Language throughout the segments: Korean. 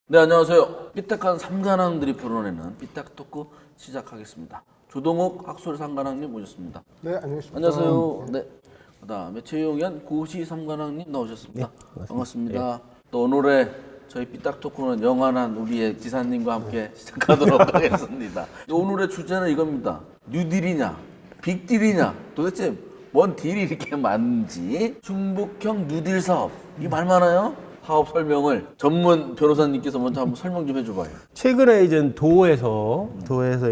네, 안녕하세요. 삐딱한 삼관왕들이 풀어내는 삐딱 토크 시작하겠습니다. 조동욱 학술 삼관왕님 모셨습니다. 네, 안녕하십니까. 안녕하세요. 네. 그다음에 최용현 고시 삼관왕님 나오셨습니다. 네, 반갑습니다. 또 오늘의 저희 삐딱 토크는 영원한 우리의 기사님과 함께 시작하도록 하겠습니다. 오늘의 주제는 이겁니다. 뉴딜이냐, 빅딜이냐, 도대체 뭔 딜이 이렇게 많은지. 충북형 뉴딜 사업, 이 말 많아요? 사업 설명을 전문 변호사님께서 먼저 한번 설명 좀 해줘봐요. 최근에 이제 도에서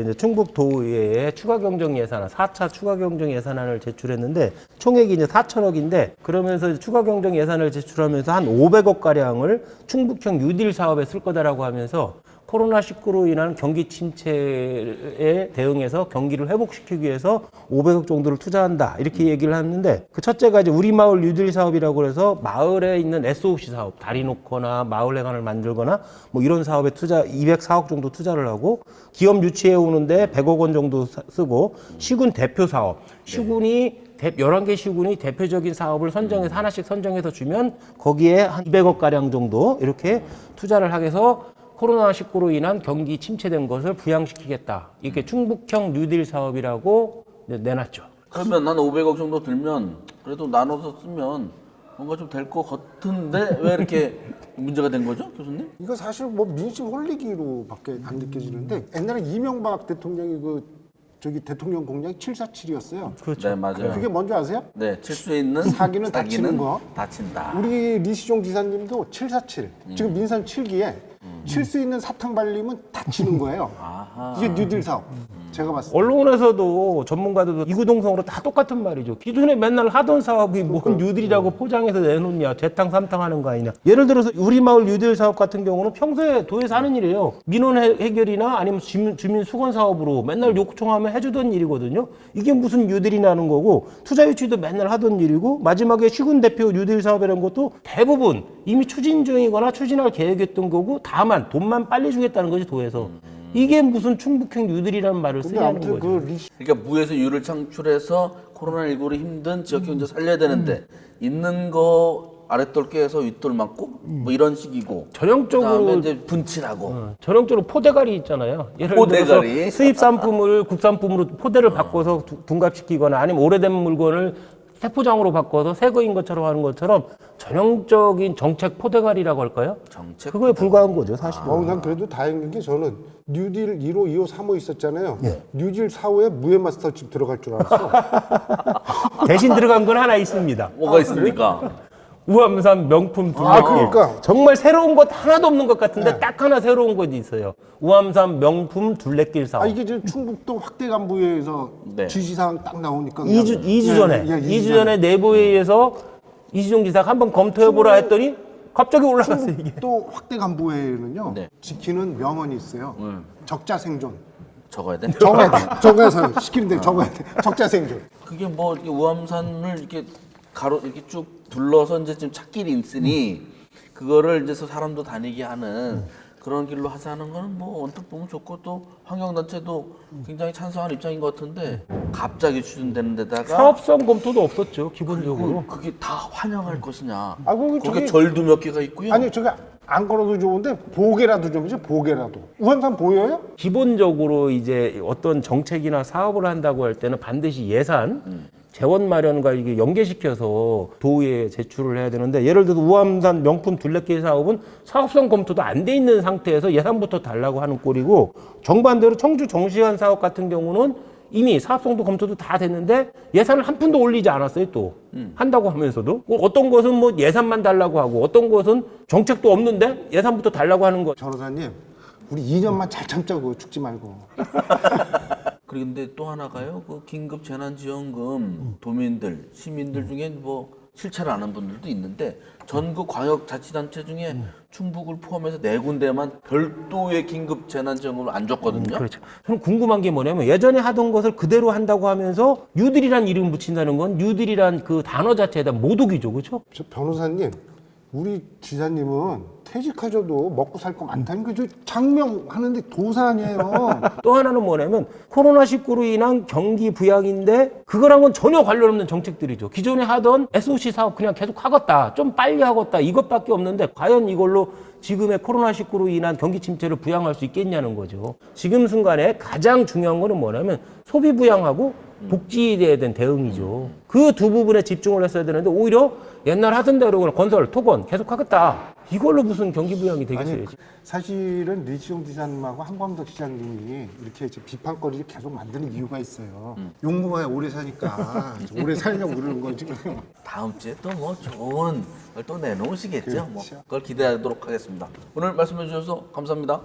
이제 충북 도의회에 추가 경정 예산안, 4차 추가 경정 예산안을 제출했는데 총액이 이제 4천억인데, 그러면서 추가 경정 예산을 제출하면서 한 500억 가량을 충북형 뉴딜 사업에 쓸 거다라고 하면서 코로나19로 인한 경기 침체에 대응해서 경기를 회복시키기 위해서 500억 정도를 투자한다, 이렇게 얘기를 했는데, 그 첫째가 이제 우리 마을 뉴딜 사업이라고 해서 마을에 있는 SOC 사업, 다리 놓거나 마을회관을 만들거나 뭐 이런 사업에 204억 정도 투자를 하고, 기업 유치해 오는데 100억 원 정도 쓰고, 시군 대표 사업, 시군이 11개 시군이 대표적인 사업을 선정해서 하나씩 선정해서 주면 거기에 한 200억 가량 정도 이렇게 투자를 하게 해서 코로나19로 인한 경기 침체된 것을 부양시키겠다. 이게 충북형 뉴딜 사업이라고 내놨죠. 그러면 한 500억 정도 들면 그래도 나눠서 쓰면 뭔가 좀 될 것 같은데 왜 이렇게 문제가 된 거죠, 교수님? 이거 사실 뭐 민심 홀리기로밖에 안 느껴지는데, 옛날에 이명박 대통령이 대통령 공약이 747이었어요. 그렇죠. 네, 맞아요. 그게 뭔지 아세요? 네, 칠수에 있는 사기는 다치는 거. 다친다. 우리 리시종 지사님도 747. 지금 민선 7기에 칠 수 있는 사탕 발림은 다치는 거예요. 아하. 이게 뉴딜 사업. 제가 봤을 때. 언론에서도 전문가들도 이구동성으로 다 똑같은 말이죠. 기존에 맨날 하던 사업이 뭔 뉴딜이라고 포장해서 내놓냐, 재탕 삼탕 하는 거 아니냐. 예를 들어서 우리 마을 뉴딜 사업 같은 경우는 평소에 도에서 하는 일이에요. 민원 해결이나 아니면 주민 수건 사업으로 맨날 요청하면 해주던 일이거든요. 이게 무슨 뉴딜이라는 거고, 투자 유치도 맨날 하던 일이고, 마지막에 시군 대표 뉴딜 사업이라는 것도 대부분 이미 추진 중이거나 추진할 계획이었던 거고, 다만 돈만 빨리 주겠다는 거지, 도에서. 이게 무슨 충북형 뉴딜이라는 말을 근데 쓰냐는 아무튼 거죠. 그러니까 무에서 유를 창출해서 코로나19로 힘든 지역 경제 살려야 되는데 있는 거 아랫돌 깨서 윗돌 맞고 뭐 이런 식이고, 전형적으로 그다음에 이제 분칠하고. 전형적으로 포대가리 있잖아요. 예를 포대가리. 들어서 수입 상품을 국산품으로 포대를 바꿔서 둔갑시키거나, 아니면 오래된 물건을 새 포장으로 바꿔서 새 거인 것처럼 하는 것처럼 전형적인 정책 포대가리라고 할까요? 정책 그거에 불과한 거죠, 사실은. 난 그래도 다행인 게, 저는 뉴딜 1호, 2호, 3호 있었잖아요. 예. 뉴딜 4호에 무예 마스터집 들어갈 줄 알았어. 대신 들어간 건 하나 있습니다. 뭐가 있습니까? 우암산 명품 둘레길. 그러니까. 정말 새로운 것 하나도 없는 것 같은데 딱 하나 새로운 것이 있어요. 우암산 명품 둘레길 사업. 이게 지금 충북도 확대 간부회에서 네. 지시사항 딱 나오니까. 2주 전에, 2주 전에 내부회의에서 이시종 지사가 한번 검토해보라 했더니 갑자기 올라갔어요, 이게. 또 확대 간부회에는요, 네. 지키는 명언이 있어요. 적자 생존. 적어야 돼? 적어야 돼. 적어야 시키는데 적어야 돼. 적자 생존. 그게 뭐 이렇게 우암산을 이렇게 이렇게 쭉 둘러서 이제 지금 찾길이 있으니 그거를 이제 사람도 다니게 하는 그런 길로 하자는 거는 뭐 언뜻 보면 좋고, 또 환경단체도 굉장히 찬성하는 입장인 것 같은데, 갑자기 추진되는 데다가 사업성 검토도 없었죠, 기본적으로. 그게 다 환영할 것이냐. 그거 거기에 절도 몇 개가 있고요. 아니, 저게 안 걸어도 좋은데 보게라도 좀 해줘. 보게라도. 우암산 보여요? 기본적으로 이제 어떤 정책이나 사업을 한다고 할 때는 반드시 예산, 재원 마련과 이게 연계시켜서 도의회에 제출을 해야 되는데, 예를 들어 우암산 명품 둘레길 사업은 사업성 검토도 안 돼 있는 상태에서 예산부터 달라고 하는 꼴이고, 정반대로 청주 정시환 사업 같은 경우는 이미 사업성도 검토도 다 됐는데 예산을 한 푼도 올리지 않았어요, 또. 한다고 하면서도. 어떤 것은 뭐 예산만 달라고 하고, 어떤 것은 정책도 없는데 예산부터 달라고 하는 거. 변호사님, 우리 2년만 잘 참자고, 죽지 말고. 그런데 또 하나가요. 그 긴급 재난지원금 도민들, 시민들 중에 뭐 실체를 아는 분들도 있는데, 전국 광역자치단체 중에 충북을 포함해서 4군데만 별도의 긴급 재난지원금을 안 줬거든요. 그렇죠. 저는 궁금한 게 뭐냐면, 예전에 하던 것을 그대로 한다고 하면서 뉴딜이란 이름 붙인다는 건 뉴딜이란 그 단어 자체에 대한 모독이죠, 그렇죠? 변호사님, 우리 지사님은 퇴직하셔도 먹고 살 거 많다는 게 저 장명하는데 도사 아니에요. 또 하나는 뭐냐면 코로나19로 인한 경기 부양인데 그거랑은 전혀 관련 없는 정책들이죠. 기존에 하던 SOC 사업 그냥 계속 하겠다. 좀 빨리 하겠다. 이것밖에 없는데 과연 이걸로 지금의 코로나19로 인한 경기 침체를 부양할 수 있겠냐는 거죠. 지금 순간에 가장 중요한 거는 뭐냐면 소비 부양하고 복지에 대한 대응이죠. 그 두 부분에 집중을 했어야 되는데 오히려 옛날 하던 대로 그냥 건설, 토건 계속 하겠다. 이걸로 무슨 경기 부양이 되겠어요? 아니, 사실은 류지용 지사님하고 한광덕 시장님이 이렇게 이제 비판거리를 계속 만드는 이유가 있어요. 용모가 오래 사니까 오래 살려고 그러는 거지. 다음 주에 또 뭐 좋은 걸 또 내놓으시겠죠. 뭐 그렇죠. 그걸 기대하도록 하겠습니다. 오늘 말씀해 주셔서 감사합니다.